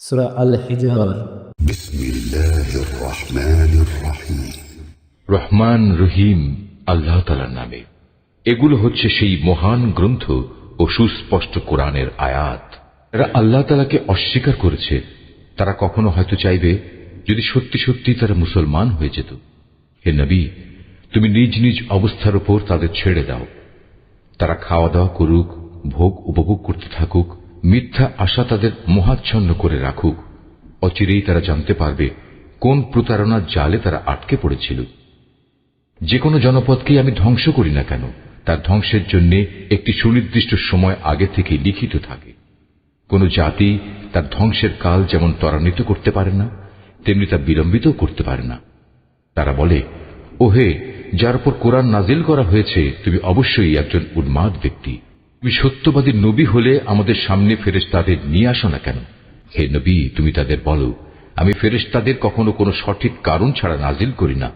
সূরা আল হিজর। বিসমিল্লাহির রহমানির রহিম। রহমান রহিম আল্লাহ তাআলার নামে। এগুলো হচ্ছে সেই মহান গ্রন্থ ও সুস্পষ্ট কোরআনের আয়াত। যারা আল্লাহ তাআলাকে অস্বীকার করেছে তারা কখনো হয়তো চাইবে যদি সত্যি সত্যি তারা মুসলমান হয়ে যেত। হে নবী, তুমি নিজ নিজ অবস্থার উপর তাদের ছেড়ে দাও। তারা খাওয়া দাওয়া করুক, ভোগ উপভোগ করতে থাকুক, মিথ্যা আশা তাদের মোহাচ্ছন্ন করে রাখুক। অচিরেই তারা জানতে পারবে কোন প্রতারণার জালে তারা আটকে পড়েছিল। যে কোনো জনপদকেই আমি ধ্বংস করি না কেন, তার ধ্বংসের জন্য একটি সুনির্দিষ্ট সময় আগে থেকে লিখিত থাকে। কোন জাতি তার ধ্বংসের কাল যেমন ত্বরান্বিত করতে পারে না, তেমনি তা বিলম্বিত করতে পারে না। তারা বলে, ওহে, যার উপর কোরআন নাজিল করা হয়েছে তুমি অবশ্যই একজন উন্মাদ ব্যক্তি। তুমি সত্যবাদী নবী হলে আমাদের সামনে ফেরেশতাদের নিয়ে আসো না কেন। হে নবী, তুমি তাদের বলো, আমি ফেরেশতাদের কখনো কোনো সঠিক কারণ ছাড়া নাজিল করি না।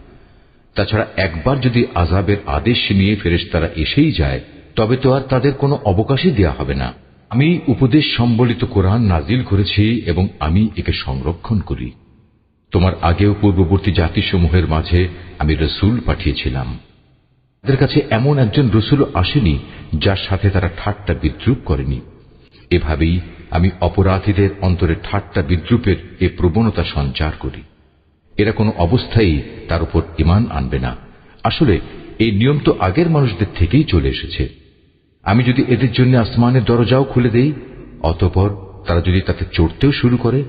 তাছাড়া একবার যদি আযাবের আদেশ নিয়ে ফেরেশতারা এসেই যায় তবে তো আর তাদের কোনো অবকাশই দেয়া হবে না। আমি উপদেশ সম্বলিত কোরআন নাজিল করেছি এবং আমি একে সংরক্ষণ করি। তোমার আগেও পূর্ববর্তী জাতিসমূহের মাঝে আমি রসুল পাঠিয়েছিলাম। তাদের কাছে এমন একজন রসুল আসেনি যার সাথে তারা ঠাট্টা বিদ্রুপ করেনি। এভাবেই আমি অপরাধীদের অন্তরে ঠাট্টা বিদ্রুপের এ প্রবণতা সঞ্চার করি। এরা কোনো অবস্থায় তার উপর ঈমান আনবে না। আসলে এই নিয়ম তো আগের মানুষদের থেকেই চলে এসেছে। আমি যদি এদের জন্য আসমানের দরজাও খুলে দেই, অতঃপর তারা যদি তাতে চড়তেও শুরু করে,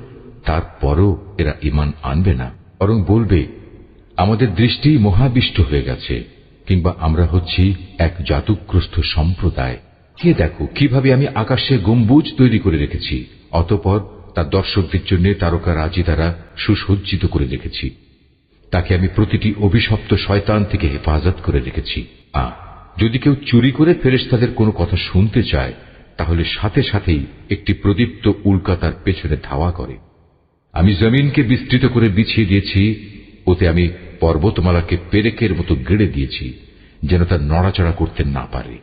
তারপরও এরা ঈমান আনবে না, বরং বলবে আমাদের দৃষ্টি মোহাবিষ্ট হয়ে গেছে, কিংবা আমরা হচ্ছি এক জাদুগ্রস্ত সম্প্রদায়। কে দেখো কিভাবে আমি আকাশে গম্বুজ তৈরি করে রেখেছি, অতঃপর তার দর্শকদের জন্য তারকা রাজি দ্বারা সুসজ্জিত করে রেখেছি। তাকে আমি প্রতিটি অভিশপ্ত শয়তান থেকে হেফাজত করে রেখেছি। যদি কেউ চুরি করে ফেরেশতাদের কোনো কথা শুনতে চায়, তাহলে সাথে সাথেই একটি প্রদীপ্ত উল্কা তার পেছনে ধাওয়া করে। আমি জমিনকে বিস্তৃত করে বিছিয়ে দিয়েছি, ওতে আমি পর্বতমালাকে পেরেকের মতো গেড়ে দিয়েছি যেন তা নড়াচড়া করতে না পারে,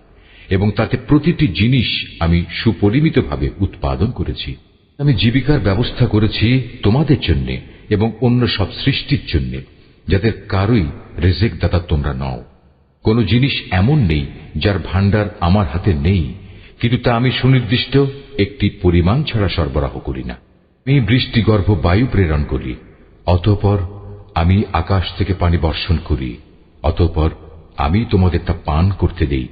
এবং তাতে প্রতিটি জিনিস আমি সুপরিমিতভাবে উৎপাদন করেছি। আমি জীবিকার ব্যবস্থা করেছি তোমাদের জন্য এবং অন্য সব সৃষ্টির জন্য, যাদের কারোই রিজিক দাতা তোমরা নও। কোন জিনিস এমন নেই যার ভাণ্ডার আমার হাতে নেই, কিন্তু তা আমি সুনির্দিষ্ট একটি পরিমাণ ছাড়া সরবরাহ করি না। আমি বৃষ্টিগর্ভ বায়ু প্রেরণ করি, অতঃপর আমি আকাশ থেকে পানি বর্ষণ করি, অতঃপর আমি তোমাদের তা পান করতে দেই।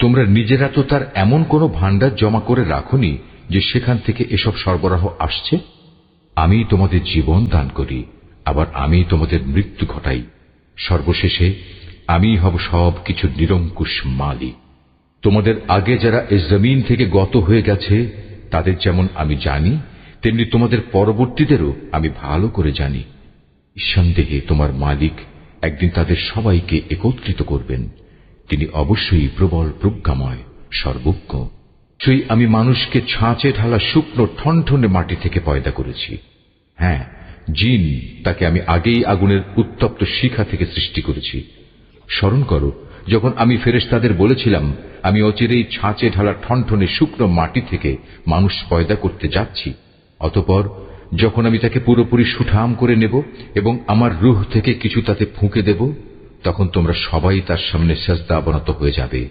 তোমরা নিজেরা তো তার এমন কোন ভাণ্ডার জমা করে রাখোনি যে সেখান থেকে এসব সরবরাহ আসছে। আমি তোমাদের জীবন দান করি, আবার আমি তোমাদের মৃত্যু ঘটাই। সর্বশেষে আমি হব সব কিছুর নিরঙ্কুশ মালিক। তোমাদের আগে যারা এই জমিন থেকে গত হয়ে গেছে তাদের যেমন আমি জানি, তেমনি তোমাদের পরবর্তীদেরও আমি ভালো করে জানি। নিঃসন্দেহে তোমার মালিক একদিন তাদের সবাইকে একত্রিত করবেন। তিনি অবশ্যই প্রবল প্রজ্ঞাময়, সর্বজ্ঞ। সেই আমি মানুষকে ছাঁচে ঢালা শুকনো ঠনঠনে মাটি থেকে পয়দা করেছি। হ্যাঁ, জিন তাকে আমি আগেই আগুনের উত্তপ্ত শিখা থেকে সৃষ্টি করেছি। স্মরণ করো, যখন আমি ফেরেশতাদের বলেছিলাম আমি অচিরেই ছাঁচে ঢালা ঠনঠনে শুকনো মাটি থেকে মানুষ পয়দা করতে যাচ্ছি, অতঃপর যখন আমি তাকে পুরোপুরি সুঠাম করে নেব এবং আমার রূহ থেকে কিছু তাতে ফুঁকে দেব, তখন তোমরা সবাই তার সামনে সেজদা অবনত হয়ে যাবে।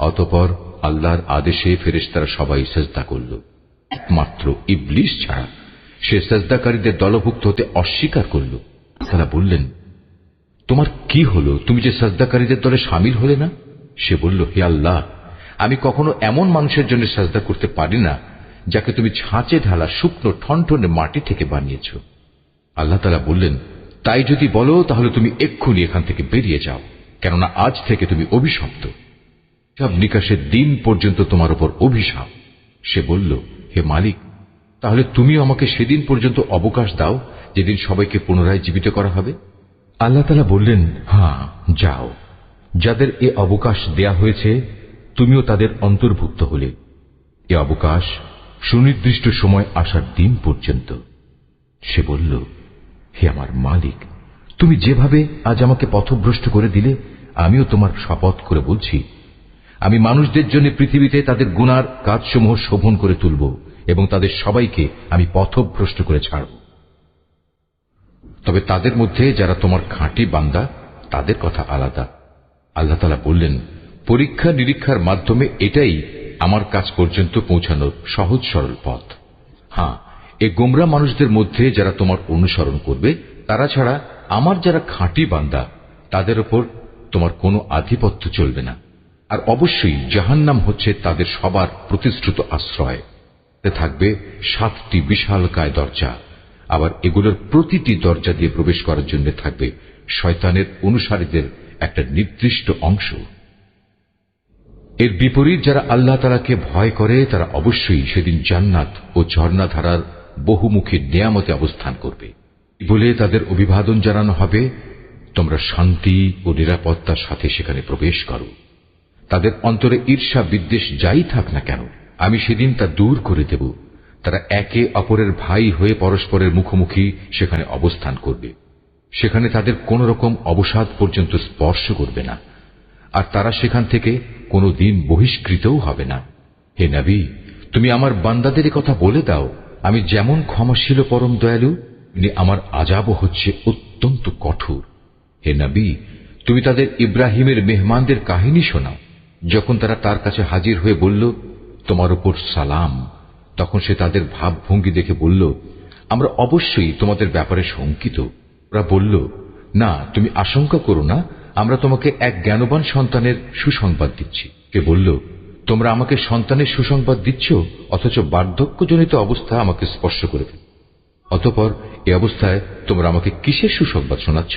অতঃপর আল্লাহর আদেশে ফেরেশতারা সবাই সেজদা করল, একমাত্র ইবলিস ছাড়া। সে সেজদাকারীদের দলভুক্ত হতে অস্বীকার করল। তারা বললেন, তোমার কি হলো, তুমি যে সেজদাকারীদের দলে শামিল হলে না? সে বলল, হে আল্লাহ, আমি কখনো এমন মানুষের জন্য সেজদা করতে পারি না যাকে তুমি ছাঁচে ঢালা শুকনো ঠনঠনে মাটি থেকে বানিয়েছ। আল্লাহ তাআলা বললেন, তাই যদি বলো তাহলে তুমি এক্ষুনি এখান থেকে বেরিয়ে যাও, কেননা আজ থেকে তুমি অভিশপ্ত। সব নিকাশের দিন পর্যন্ত তোমার উপর অভিশাপ। সে বলল, হে মালিক, তাহলে তুমি আমাকে সেদিন পর্যন্ত অবকাশ দাও যেদিন সবাইকে পুনরায় জীবিত করা হবে। আল্লাহ তাআলা বললেন, হ্যাঁ, যাও। যাদের এ অবকাশ দেয়া হয়েছে তুমিও তাদের অন্তর্ভুক্ত হলে। এ অবকাশ সুনির্দিষ্ট সময় আসার দিন পর্যন্ত। সে বলল, হে আমার মালিক, তুমি যেভাবে আজ আমাকে পথভ্রষ্ট করে দিলে, আমিও তোমার শপথ করে বলছি, আমি মানুষদের জন্য পৃথিবীতে তাদের গুনার কাজসমূহ শোভন করে তুলব এবং তাদের সবাইকে আমি পথভ্রষ্ট করে ছাড়ব। তবে তাদের মধ্যে যারা তোমার খাঁটি বান্দা তাদের কথা আলাদা। আল্লাহ তাআলা বললেন, পরীক্ষা নিরীক্ষার মাধ্যমে এটাই আমার কাছ পর্যন্ত পৌঁছানোর সহজ সরল পথ। হ্যাঁ, এই গোমরা মানুষদের মধ্যে যারা তোমার অনুসরণ করবে তারা ছাড়া আমার যারা খাঁটি বান্দা তাদের উপর তোমার কোনো আধিপত্য চলবে না। আর অবশ্যই জাহান্নাম হচ্ছে তাদের সবার প্রতিশ্রুত আশ্রয়। এতে থাকবে 7টি বিশালকায় দরজা। আবার এগুলোর প্রতিটি দরজা দিয়ে প্রবেশ করার জন্য থাকবে শয়তানের অনুসারীদের একটা নির্দিষ্ট অংশ। এর বিপরীত যারা আল্লাহ তাআলাকে ভয় করে তারা অবশ্যই সেদিন জান্নাত ও ঝর্ণাধারার বহুমুখী নেয়ামতে অবস্থান করবে। বলে তাদের অভিবাদন জানানো হবে, তোমরা শান্তি ও নিরাপত্তার সাথে সেখানে প্রবেশ করো। তাদের অন্তরে ঈর্ষা বিদ্বেষ যাই থাক না কেন আমি সেদিন তা দূর করে দেব। তারা একে অপরের ভাই হয়ে পরস্পরের মুখোমুখি সেখানে অবস্থান করবে। সেখানে তাদের কোন রকম অবসাদ পর্যন্ত স্পর্শ করবে না, আর তারা সেখান থেকে কোনো দিন বহিষ্কৃতও হবে না। হে নবী, তুমি আমার বান্দাদের কথা বলে দাও, আমি যেমন ক্ষমাশীল পরম দয়ালু, আমার আযাবও হচ্ছে অত্যন্ত কঠোর। হে নবী, তুমি তাদের ইব্রাহিমের মেহমানদের কাহিনী শোনাও। যখন তারা তার কাছে হাজির হয়ে বলল, তোমার উপর সালাম, তখন সে তাদের ভাবভঙ্গি দেখে বলল, আমরা অবশ্যই তোমাদের ব্যাপারে শঙ্কিত। ওরা বলল, না, তুমি আশঙ্কা করো না, আমরা তোমাকে এক জ্ঞানবান সন্তানের সুসংবাদ দিচ্ছি। কে বলল, তোমরা আমাকে সন্তানের সুসংবাদ দিচ্ছ, অথচ বার্ধক্যজনিত অবস্থা আমাকে স্পর্শ করে ফেলে। অতঃপর এ অবস্থায় তোমরা আমাকে কিসের সুসংবাদ শোনাচ্ছ?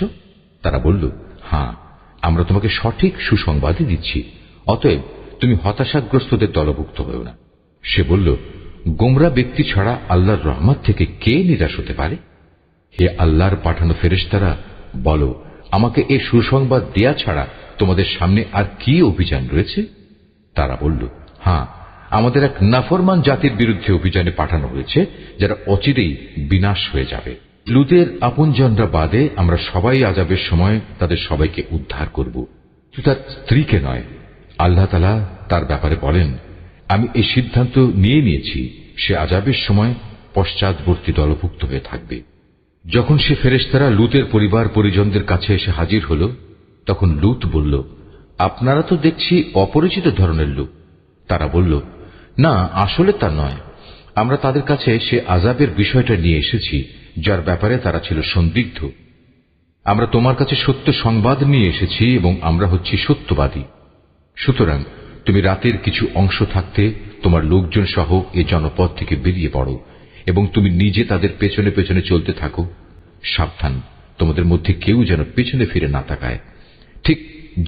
তারা বলল, হ্যাঁ, আমরা তোমাকে সঠিক সুসংবাদই দিচ্ছি, অতএব তুমি হতাশাগ্রস্তদের দলভুক্ত হও না। সে বলল, গোমরা ব্যক্তি ছাড়া আল্লাহর রহমত থেকে কে নিরাশ হতে পারে? হে আল্লাহর পাঠানো ফেরেশতারা, বলো, আমাকে এই সুসংবাদ দেয়া ছাড়া তোমাদের সামনে আর কি অভিযান রয়েছে? তারা বলল, হ্যাঁ, আমাদের এক নাফরমান জাতির বিরুদ্ধে অভিযানে পাঠানো হয়েছে, যারা অচিরেই বিনাশ হয়ে যাবে। লুতের আপনজনরা বাদে আমরা সবাই আযাবের সময় তাদের সবাইকে উদ্ধার করব, শুধু তার স্ত্রীকে নয়। আল্লাহ তাআলা তার ব্যাপারে বলেন, আমি এই সিদ্ধান্ত নিয়েছি, সে আযাবের সময় পশ্চাৎবর্তী দলভুক্ত হয়ে থাকবে। যখন সে ফেরেশতারা লুতের পরিবার পরিজনদের কাছে এসে হাজির হল, তখন লুত বলল, আপনারা তো দেখছি অপরিচিত ধরনের লোক। তারা বলল, না, আসলে তা নয়, আমরা তাদের কাছে সে আযাবের বিষয়টা নিয়ে এসেছি যার ব্যাপারে তারা ছিল সন্দিগ্ধ। আমরা তোমার কাছে সত্য সংবাদ নিয়ে এসেছি এবং আমরা হচ্ছি সত্যবাদী। সুতরাং তুমি রাতের কিছু অংশ থাকতে তোমার লোকজন সহ এ জনপদ থেকে বেরিয়ে পড়ো এবং তুমি নিজে তাদের পেছনে পেছনে চলতে থাকো। সাবধান, তোমাদের মধ্যে কেউ যেন পেছনে ফিরে না তাকায়। ঠিক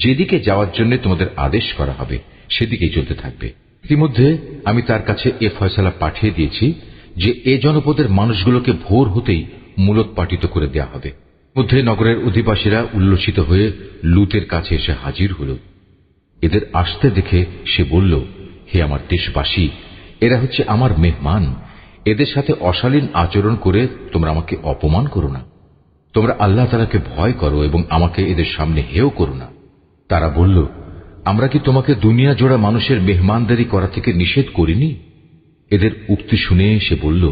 যেদিকে যাওয়ার জন্য তোমাদের আদেশ করা হবে সেদিকেই চলতে থাকবে। ইতিমধ্যে আমি তার কাছে এ ফয়সালা পাঠিয়ে দিয়েছি যে এ জনপদের মানুষগুলোকে ভোর হতেই মূলোৎপাটিত করে দেয়া হবে। মধ্যে নগরের অধিবাসীরা উল্লসিত হয়ে লুতের কাছে এসে হাজির হল। এদের আসতে দেখে সে বলল, হে আমার দেশবাসী, এরা হচ্ছে আমার মেহমান। এদের সাথে অশালীন আচরণ করে তোমরা আমাকে অপমান করো না। তোমরা আল্লাহ তাআলাকে ভয় করো এবং আমাকে এদের সামনে হেয় করো না। তারা বলল, আমরা কি তোমাকে দুনিয়া জোড়া মানুষের মেহমানদারি করা থেকে নিষেধ করিনি? এদের উক্তি শুনে সে বলল,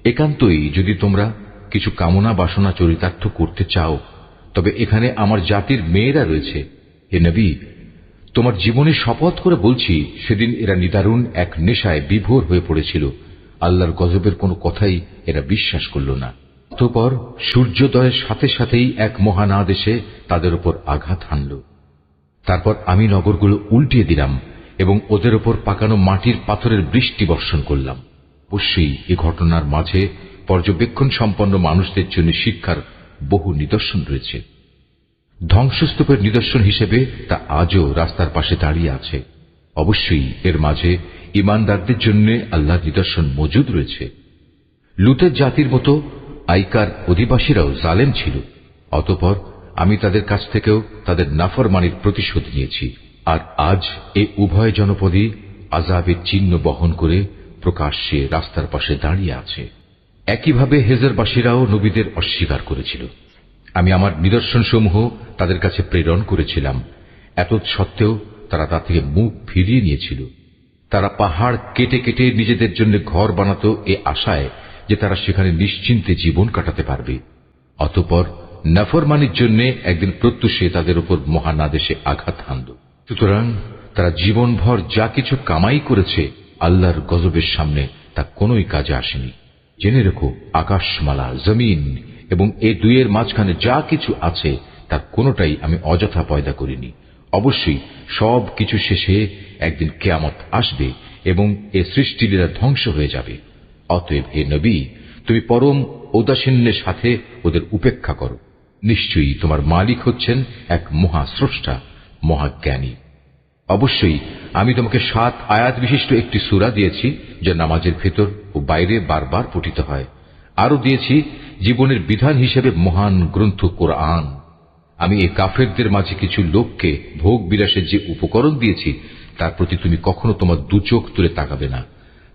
একান্তই যদি তোমরা কিছু কামনা বাসনা চরিতার্থ করতে চাও, তবে এখানে আমার জাতির মেয়েরা রয়েছে। হে নবী, তোমার জীবনে শপথ করে বলছি, সেদিন এরা নিদারুণ এক নেশায় বিভোর হয়ে পড়েছিল। আল্লাহর গজবের কোনো কথাই এরা বিশ্বাস করল না। অতঃপর সূর্যোদয়ের সাথে সাথেই এক মহানাদ এসে তাদের উপর আঘাত হানল। তারপর আমি নগরগুলো উল্টিয়ে দিলাম এবং ওদের উপর পাকানো মাটির পাথরের বৃষ্টি বর্ষণ করলাম। অবশ্যই এ ঘটনার মাঝে পর্যবেক্ষণ সম্পন্ন মানুষদের জন্য শিক্ষার বহু নিদর্শন রয়েছে। ধ্বংসস্তূপের নিদর্শন হিসেবে তা আজও রাস্তার পাশে দাঁড়িয়ে আছে। অবশ্যই এর মাঝে ঈমানদারদের জন্য আল্লাহর নিদর্শন মজুদ রয়েছে। লুতের জাতির মতো আইকার অধিবাসীরাও জালেম ছিল। অতঃপর আমি তাদের কাছ থেকেও তাদের নাফরমানির প্রতিশোধ নিয়েছি। আর আজ এ উভয় জনপদই আযাবের চিহ্ন বহন করে প্রকাশ্যে রাস্তার পাশে দাঁড়িয়ে আছে। একইভাবে হেজরবাসীরাও নবীদের অস্বীকার করেছিল। আমি আমার নিদর্শনসমূহ তাদের কাছে প্রেরণ করেছিলাম, এতৎসত্ত্বেও তারা তা থেকে মুখ ফিরিয়ে নিয়েছিল। তারা পাহাড় কেটে কেটে নিজেদের জন্য ঘর বানাতো এ আশায় যে তারা সেখানে নিশ্চিন্তে জীবন কাটাতে পারবে। অতঃপর নাফরমানির জন্য একদিন প্রত্যুষে তাদের উপর মহান আদেশে আঘাত হানল। সুতরাং তারা জীবনভর যা কিছু কামাই করেছে আল্লাহর গজবের সামনে তা কোনোই কাজে আসেনি। জেনে রেখো, আকাশমালা, জমিন এবং এ দুইয়ের মাঝখানে যা কিছু আছে তার কোনোটাই আমি অযথা পয়দা করিনি। অবশ্যই সব কিছু শেষে একদিন কিয়ামত আসবে এবং এ সৃষ্টিলীলা ধ্বংস হয়ে যাবে। অতএব হে নবী, তুমি পরম ঔদাসীন্যের সাথে ওদের উপেক্ষা করো। নিশ্চয়ই তোমার মালিক হচ্ছেন এক মহাস্রষ্টা, মহাজ্ঞানী। অবশ্যই আমি তোমাকে 7 আয়াত বিশিষ্ট একটি সূরা দিয়েছি যা নামাজের ভেতর ও বাইরে বারবার পঠিত হয়। আরো দিয়েছি জীবনের বিধান হিসেবে মহান গ্রন্থ কোরআন। আমি এই কাফেরদের মাঝে কিছু লোককে ভোগ বিলাসের যে উপকরণ দিয়েছি তার প্রতি তুমি কখনো তোমার দুচোখ তুলে তাকাবে না।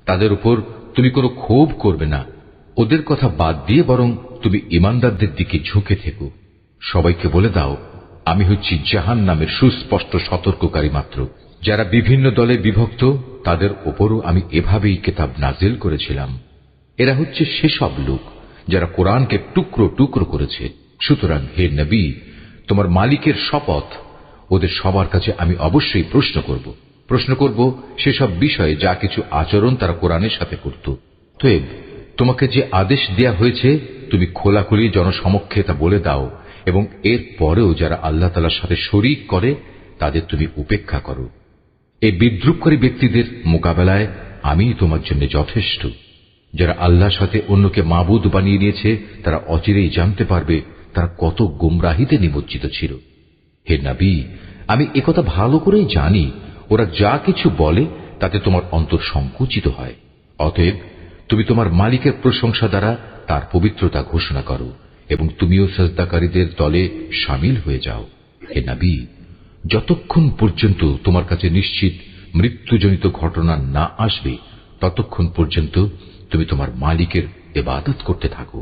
তাদের উপর তুমি কোনো ক্ষোভ করবে না। ওদের কথা বাদ দিয়ে বরং তুমি ঈমানদারদের দিকে ঝুঁকে থেকো। সবাইকে বলে দাও, আমি হচ্ছি জাহান্নামের সুস্পষ্ট সতর্ককারী মাত্র। যারা বিভিন্ন দলে বিভক্ত তাদের ওপরও আমি এভাবেই কিতাব নাজিল করেছিলাম। এরা হচ্ছে সেসব লোক যারা কোরআনকে টুকরো টুকরো করেছে। সুতরাং হে নবী, তোমার মালিকের শপথ, ওদের সবার কাছে আমি অবশ্যই প্রশ্ন করব সেসব বিষয়ে যা কিছু আচরণ তারা কোরআনের সাথে করত। অতএব তোমাকে যে আদেশ দেয়া হয়েছে তুমি খোলাখুলি জনসমক্ষে তা বলে দাও এবং এর পরেও যারা আল্লাহ তাআলার সাথে শরীক করে তাদের তুমি উপেক্ষা করো। এই বিদ্রুপকারী ব্যক্তিদের মোকাবেলায় আমি তোমার জন্য যথেষ্ট। যারা আল্লাহর সাথে অন্যকে মাবুদ বানিয়ে নিয়েছে তারা অচিরেই জানতে পারবে তারা কত গুমরাহিতে নিমজ্জিত ছিল। হে নবী, আমি একথা ভালো করেই জানি ওরা যা কিছু বলে তাতে তোমার অন্তর সংকুচিত হয়। অতএব তুমি তোমার মালিকের প্রশংসা দ্বারা তার পবিত্রতা ঘোষণা করো এবং তুমিও সাজদাকারীদের দলে শামিল হয়ে যাও। হে নবী, যতক্ষণ পর্যন্ত তোমার কাছে নিশ্চিত মৃত্যুজনিত ঘটনা না আসবে ততক্ষণ পর্যন্ত তুমি তোমার মালিকের ইবাদত করতে থাকো।